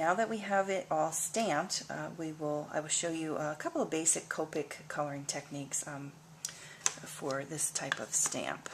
now that we have it all stamped, I will show you a couple of basic Copic coloring techniques for this type of stamp.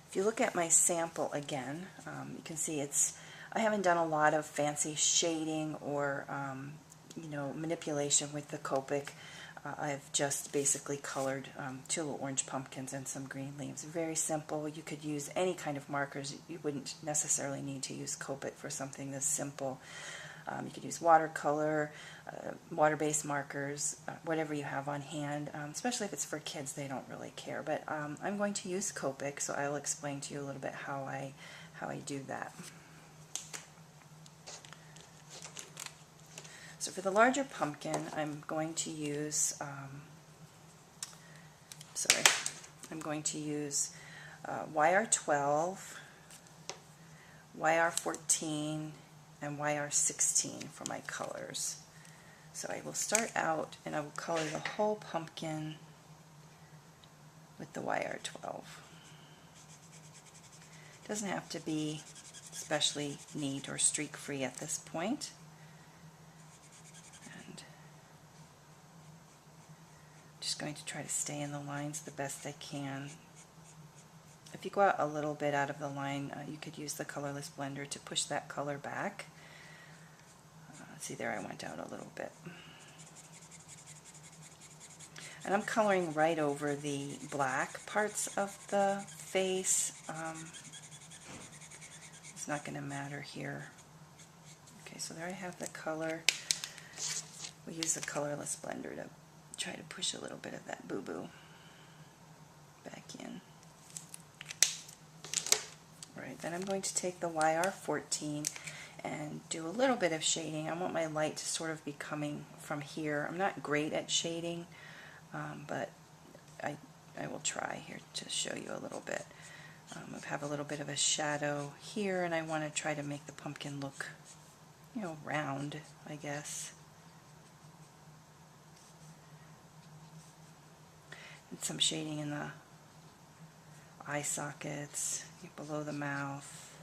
If you look at my sample again, you can see I haven't done a lot of fancy shading or manipulation with the Copic. I've just basically colored 2 little orange pumpkins and some green leaves. Very simple. You could use any kind of markers. You wouldn't necessarily need to use Copic for something this simple. You could use watercolor, water-based markers, whatever you have on hand, especially if it's for kids. They don't really care. But I'm going to use Copic, so I'll explain to you a little bit how I do that. So for the larger pumpkin, I'm going to use, YR12, YR14, and YR16 for my colors. So I will start out and I will color the whole pumpkin with the YR12. It doesn't have to be especially neat or streak-free at this point. Just going to try to stay in the lines the best I can. If you go out a little bit out of the line, you could use the colorless blender to push that color back. See, there I went out a little bit. And I'm coloring right over the black parts of the face. It's not going to matter here. Okay, so there I have the color. We use the colorless blender to try to push a little bit of that boo-boo back in. Alright, then I'm going to take the YR14 and do a little bit of shading. I want my light to sort of be coming from here. I'm not great at shading, but I will try here to show you a little bit. I have a little bit of a shadow here, and I want to try to make the pumpkin look, round, I guess. And some shading in the eye sockets, below the mouth.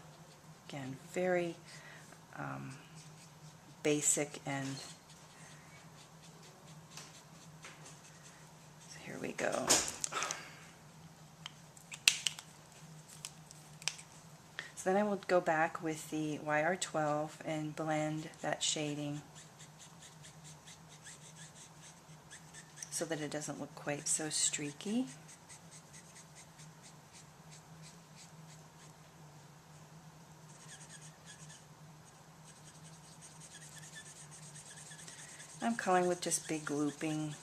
Again, very basic, and so here we go. So then I will go back with the YR12 and blend that shading so that it doesn't look quite so streaky. I'm coloring with just big looping.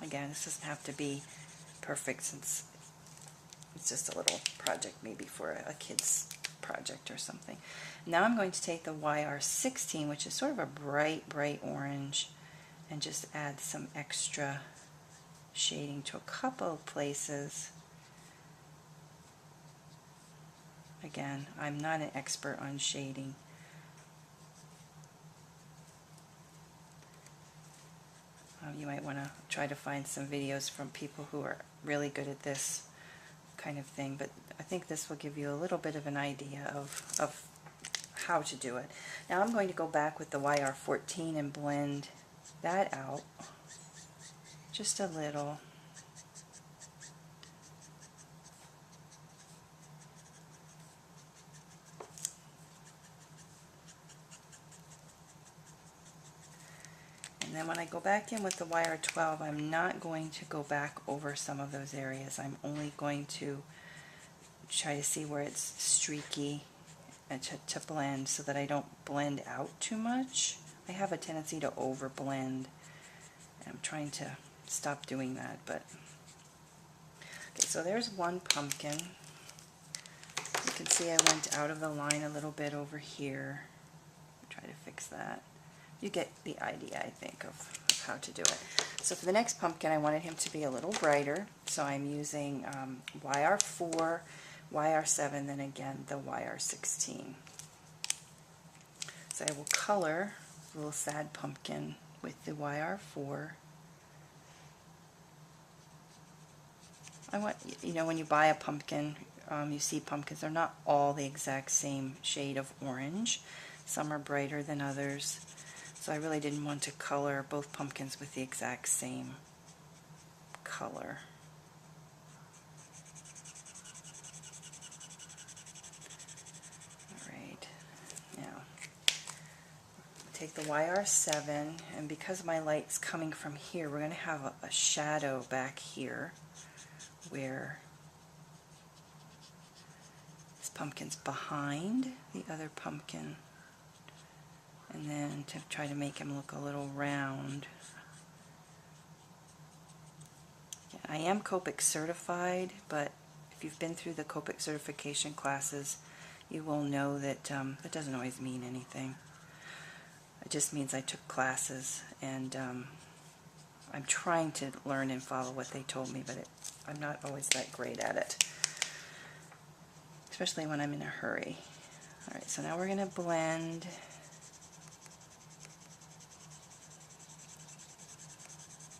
Again, this doesn't have to be perfect since it's just a little project, maybe for a kid's project or something. Now I'm going to take the YR16, which is sort of a bright orange, and just add some extra shading to a couple of places. Again, I'm not an expert on shading. You might want to try to find some videos from people who are really good at this kind of thing, but I think this will give you a little bit of an idea of how to do it. Now I'm going to go back with the YR14 and blend that out just a little. And then when I go back in with the YR12, I'm not going to go back over some of those areas. I'm only going to try to see where it's streaky and to blend so that I don't blend out too much. I have a tendency to over blend, and I'm trying to stop doing that. But okay, so there's one pumpkin. You can see I went out of the line a little bit over here. I'll try to fix that. You get the idea, I think, of how to do it. So for the next pumpkin, I wanted him to be a little brighter, so I'm using YR4, YR7, then again the YR16. So I will color the little sad pumpkin with the YR4. I want, when you buy a pumpkin, you see pumpkins, they're not all the exact same shade of orange. Some are brighter than others. So I really didn't want to color both pumpkins with the exact same color. Alright, now take the YR7, and because my light's coming from here, we're going to have a shadow back here where this pumpkin's behind the other pumpkin. And then to try to make him look a little round. I am Copics certified, but if you've been through the Copics certification classes, you will know that that doesn't always mean anything. It just means I took classes, and I'm trying to learn and follow what they told me, but I'm not always that great at it, especially when I'm in a hurry. Alright, so now we're going to blend.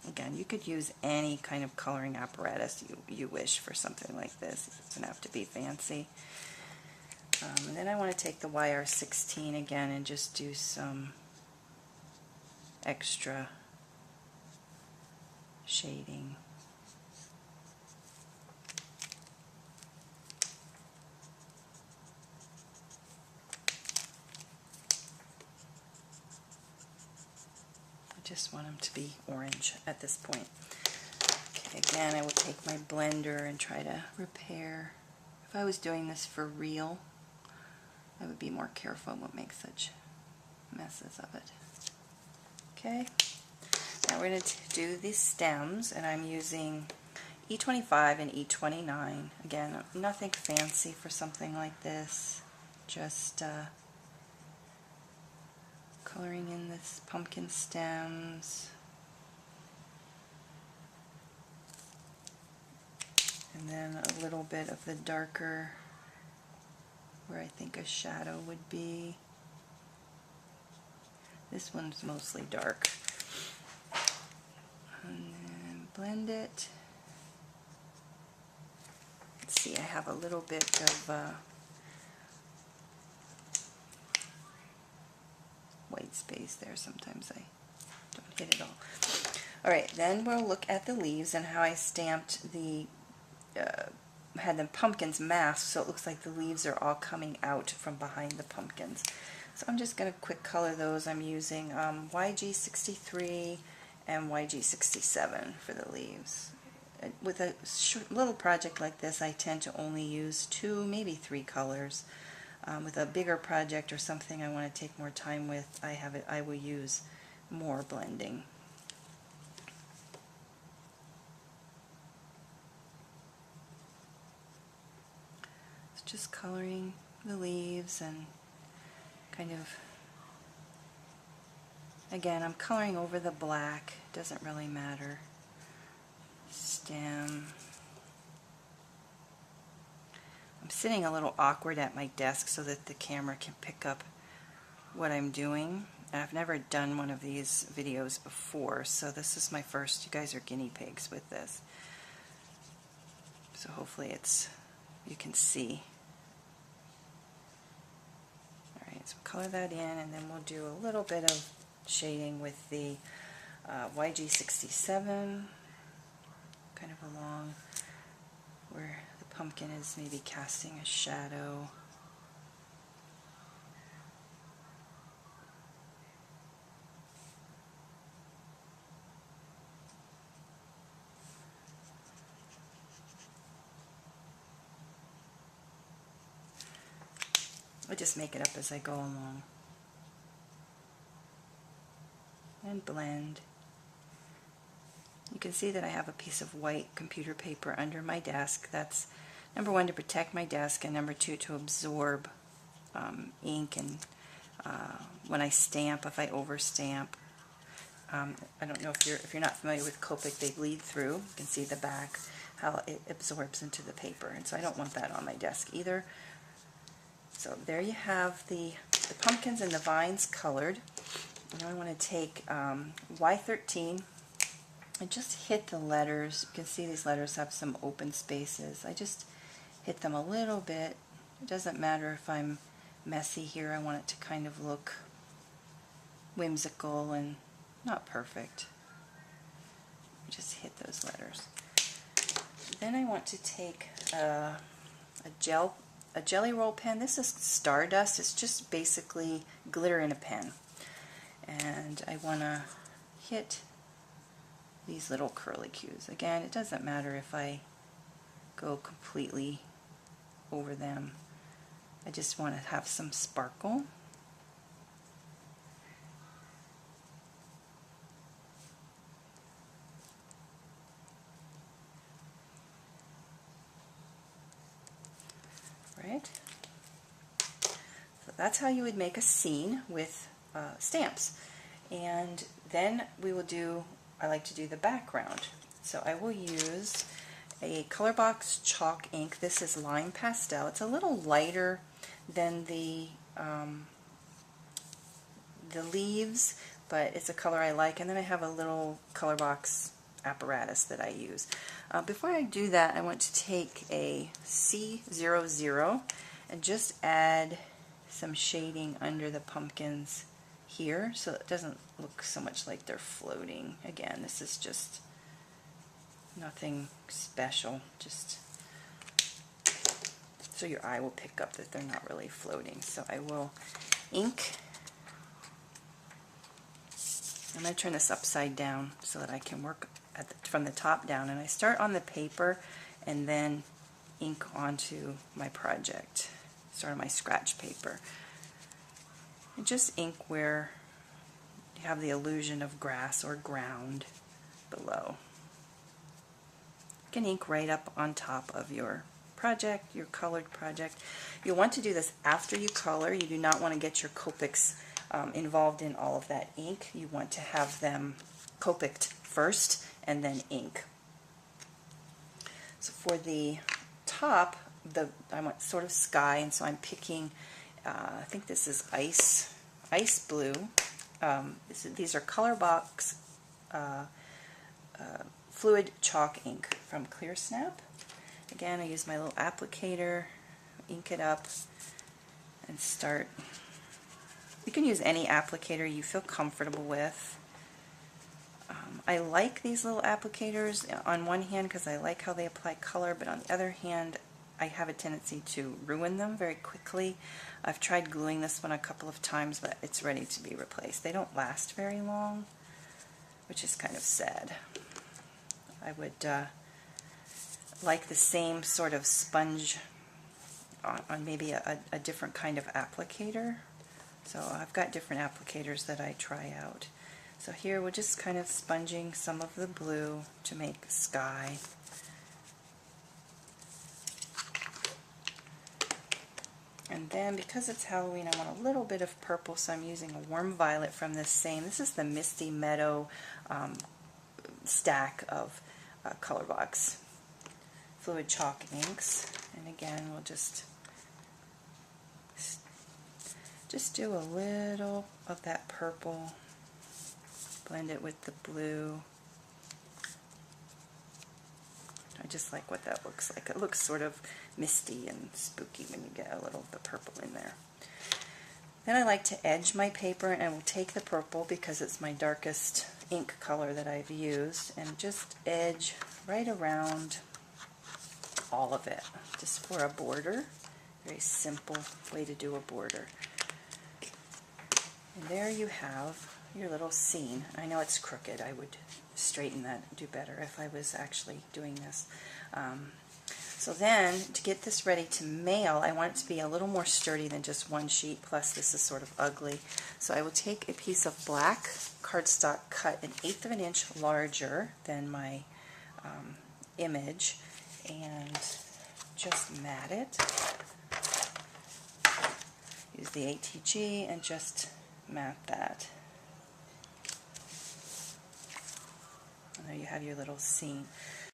Again, you could use any kind of coloring apparatus you wish for something like this. It doesn't have to be fancy. And then I want to take the YR16 again and just do some extra shading. Just want them to be orange at this point. Okay, again, I will take my blender and try to repair. If I was doing this for real, I would be more careful and wouldn't make such messes of it. Okay, now we're going to do these stems, and I'm using E25 and E29. Again, nothing fancy for something like this, just coloring in this pumpkin stems, and then a little bit of the darker where I think a shadow would be. This one's mostly dark. And then blend it. Let's see, I have a little bit of white space there. Sometimes I don't hit it all. Alright, then we'll look at the leaves and how I stamped the had the pumpkins masked, so it looks like the leaves are all coming out from behind the pumpkins. So I'm just going to quick color those. I'm using YG63 and YG67 for the leaves. With a little project like this, I tend to only use 2, maybe 3 colors. With a bigger project or something I want to take more time with, I will use more blending. So just coloring the leaves and kind of, again, I'm coloring over the black, doesn't really matter. Stem. I'm sitting a little awkward at my desk so that the camera can pick up what I'm doing. I've never done one of these videos before, so this is my first. You guys are guinea pigs with this. So hopefully you can see. Alright, so color that in, and then we'll do a little bit of shading with the YG67, kind of along where the pumpkin is maybe casting a shadow. I just make it up as I go along. And blend. You can see that I have a piece of white computer paper under my desk. That's number 1, to protect my desk, and number 2, to absorb ink, and when I stamp, if I overstamp. I don't know if you're not familiar with Copic, they bleed through. You can see the back, how it absorbs into the paper, and so I don't want that on my desk either. So there you have the pumpkins and the vines colored. Now I want to take Y13 and just hit the letters. You can see these letters have some open spaces. I just hit them a little bit. It doesn't matter if I'm messy here. I want it to kind of look whimsical and not perfect. Just hit those letters. Then I want to take a jelly roll pen. This is Stardust. It's just basically glitter in a pen. And I want to hit these little curlicues. Again, it doesn't matter if I go completely over them. I just want to have some sparkle. Right? So that's how you would make a scene with stamps. And then we will do, I like to do the background. So I will use a Colorbox chalk ink. This is Lime Pastel. It's a little lighter than the leaves, but it's a color I like. And then I have a little Colorbox apparatus that I use. Before I do that, I want to take a C00 and just add some shading under the pumpkins here so it doesn't look so much like they're floating. Again, this is just nothing special, just so your eye will pick up that they're not really floating. So I will ink. I'm going to turn this upside down so that I can work from the top down, and I start on the paper and then ink onto my project, start on my scratch paper. And just ink where you have the illusion of grass or ground below. You can ink right up on top of your project, your colored project. You'll want to do this after you color. You do not want to get your Copics involved in all of that ink. You want to have them Copicked first and then ink. So for the top, I want sort of sky, and so I'm picking, I think this is ice blue. These are Colorbox fluid chalk ink from Clear Snap. Again, I use my little applicator, ink it up, and start. You can use any applicator you feel comfortable with. I like these little applicators on one hand because I like how they apply color, but on the other hand, I have a tendency to ruin them very quickly. I've tried gluing this one a couple of times, but it's ready to be replaced. They don't last very long, which is kind of sad. I would like the same sort of sponge on maybe a different kind of applicator. So I've got different applicators that I try out. So here we're just kind of sponging some of the blue to make sky. And then because it's Halloween, I want a little bit of purple, so I'm using a warm violet from this same. This is the Misty Meadow stack of Colorbox fluid chalk inks. And again, we'll just do a little of that purple, blend it with the blue. I just like what that looks like. It looks sort of misty and spooky when you get a little of the purple in there. Then I like to edge my paper, and I will take the purple because it's my darkest ink color that I've used, and just edge right around all of it, just for a border. Very simple way to do a border. And there you have your little scene. I know it's crooked. I would straighten that, do better if I was actually doing this. So then, to get this ready to mail, I want it to be a little more sturdy than just one sheet, plus this is sort of ugly. So I will take a piece of black cardstock cut 1/8 of an inch larger than my image, and just mat it. Use the ATG and just mat that. And there you have your little scene.